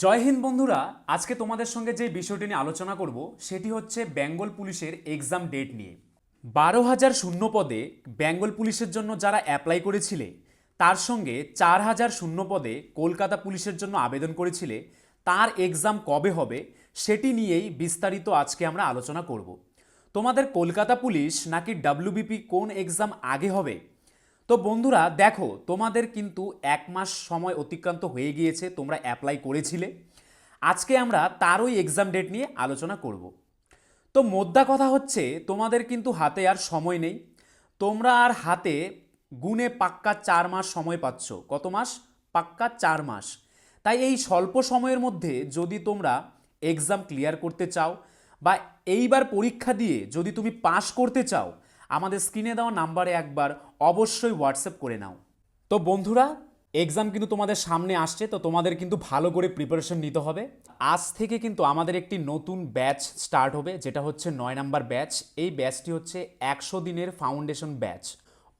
জয় হিন্দ বন্ধুরা। আজকে তোমাদের সঙ্গে যে বিষয়টি নিয়ে আলোচনা করব সেটি হচ্ছে বেঙ্গল পুলিশের এক্সাম ডেট নিয়ে। 12,000 শূন্য পদে বেঙ্গল পুলিশের জন্য যারা অ্যাপ্লাই করেছিলে, তার সঙ্গে 4,000 শূন্য পদে কলকাতা পুলিশের জন্য আবেদন করেছিলে, তার এক্সাম কবে হবে সেটি নিয়েই বিস্তারিত আজকে আমরা আলোচনা করব। তোমাদের কলকাতা পুলিশ নাকি ডাব্লিউবিপি কোন এক্সাম আগে হবে? তো বন্ধুরা দেখো, তোমাদের কিন্তু 1 মাস সময় অতিক্রান্ত হয়ে গিয়েছে, তোমরা অ্যাপ্লাই করেছিলে। আজকে আমরা তারই এক্সাম ডেট নিয়ে আলোচনা করব। তো মোদ্দা কথা হচ্ছে, তোমাদের কিন্তু হাতে আর সময় নেই। তোমরা আর হাতে গুণে পাক্কা 4 মাস সময় পাচ্ছ। কত মাস? পাক্কা 4 মাস। তাই এই স্বল্প সময়ের মধ্যে যদি তোমরা এক্সাম ক্লিয়ার করতে চাও বা এইবার পরীক্ষা দিয়ে যদি তুমি পাস করতে চাও, আমাদের স্ক্রিনে দেওয়া নাম্বারে একবার অবশ্যই হোয়াটসঅ্যাপ করে নাও। তো বন্ধুরা, এক্সাম কিন্তু তোমাদের সামনে আসছে, তো তোমাদের কিন্তু ভালো করে প্রিপারেশন নিতে হবে। আজ থেকে কিন্তু আমাদের একটি নতুন ব্যাচ স্টার্ট হবে, যেটা হচ্ছে 9 নাম্বার ব্যাচ। এই ব্যাচটি হচ্ছে 100 দিনের ফাউন্ডেশন ব্যাচ।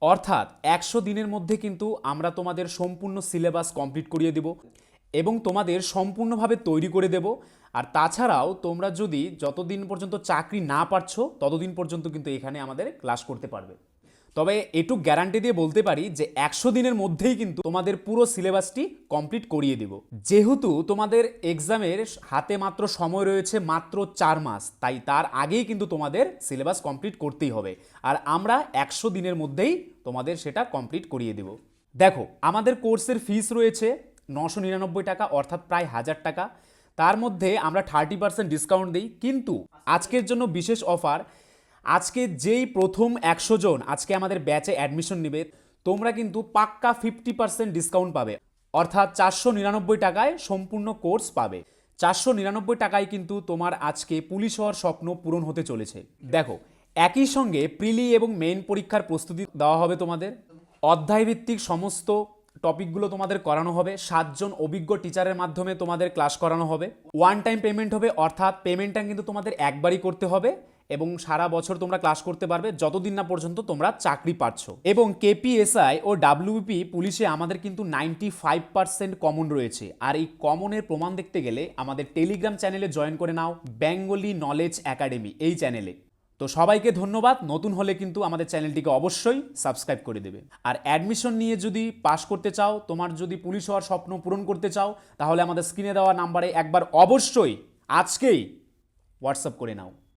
অর্থাৎ 100 দিনের মধ্যে কিন্তু আমরা তোমাদের সম্পূর্ণ সিলেবাস কমপ্লিট করিয়ে দেব এবং তোমাদের সম্পূর্ণভাবে তৈরি করে দেব। আর তাছাড়াও তোমরা যদি যতদিন পর্যন্ত চাকরি না পাচ্ছ ততদিন পর্যন্ত কিন্তু এখানে আমাদের ক্লাস করতে পারবে। তবে এটুক গ্যারান্টি দিয়ে বলতে পারি যে 100 দিনের মধ্যেই কিন্তু তোমাদের পুরো সিলেবাসটি কমপ্লিট করিয়ে দেব। যেহেতু তোমাদের এক্সামের হাতে মাত্র সময় রয়েছে মাত্র 4 মাস, তাই তার আগেই কিন্তু তোমাদের সিলেবাস কমপ্লিট করতেই হবে। আর আমরা 100 দিনের মধ্যেই তোমাদের সেটা কমপ্লিট করিয়ে দেব। দেখো, আমাদের কোর্সের ফিস রয়েছে 999 টাকা, অর্থাৎ প্রায় 1000 টাকা। তার মধ্যে আমরা 30% ডিসকাউন্ট দিই, কিন্তু আজকের জন্য বিশেষ অফার। আজকে যেই প্রথম 100 জন আজকে আমাদের ব্যাচে অ্যাডমিশন নেবে, তোমরা কিন্তু পাক্কা 50% ডিসকাউন্ট পাবে, অর্থাৎ 499 টাকায় সম্পূর্ণ কোর্স পাবে। 499 টাকায় কিন্তু তোমার আজকে পুলিশ হওয়ার স্বপ্ন পূরণ হতে চলেছে। দেখো, একই সঙ্গে প্রিলি এবং মেইন পরীক্ষার প্রস্তুতি দেওয়া হবে তোমাদের। অধ্যায়ভিত্তিক সমস্ত টপিকগুলো তোমাদের করানো হবে। 7 জন অভিজ্ঞ টিচারের মাধ্যমে তোমাদের ক্লাস করানো হবে। ওয়ান টাইম পেমেন্ট হবে, অর্থাৎ পেমেন্টটা কিন্তু তোমাদের একবারই করতে হবে এবং সারা বছর তোমরা ক্লাস করতে পারবে যতদিন না পর্যন্ত তোমরা চাকরি পাচ্ছ। এবং কেপিএসআই ও ডাব্লিউবিপি পুলিশে আমাদের কিন্তু 95% কমন রয়েছে। আর এই কমনের প্রমাণ দেখতে গেলে আমাদের টেলিগ্রাম চ্যানেলে জয়েন করে নাও, বেঙ্গলি নলেজ একাডেমি এই চ্যানেলে। তো সবাইকে ধন্যবাদ। নতুন হলে কিন্তু আমাদের চ্যানেলটিকে অবশ্যই সাবস্ক্রাইব করে দেবে। আর অ্যাডমিশন নিয়ে যদি পাস করতে চাও, তোমার যদি পুলিশ হওয়ার স্বপ্ন পূরণ করতে চাও, তাহলে আমাদের স্ক্রিনে দেওয়া নাম্বারে একবার অবশ্যই আজকেই হোয়াটসঅ্যাপ করে নাও।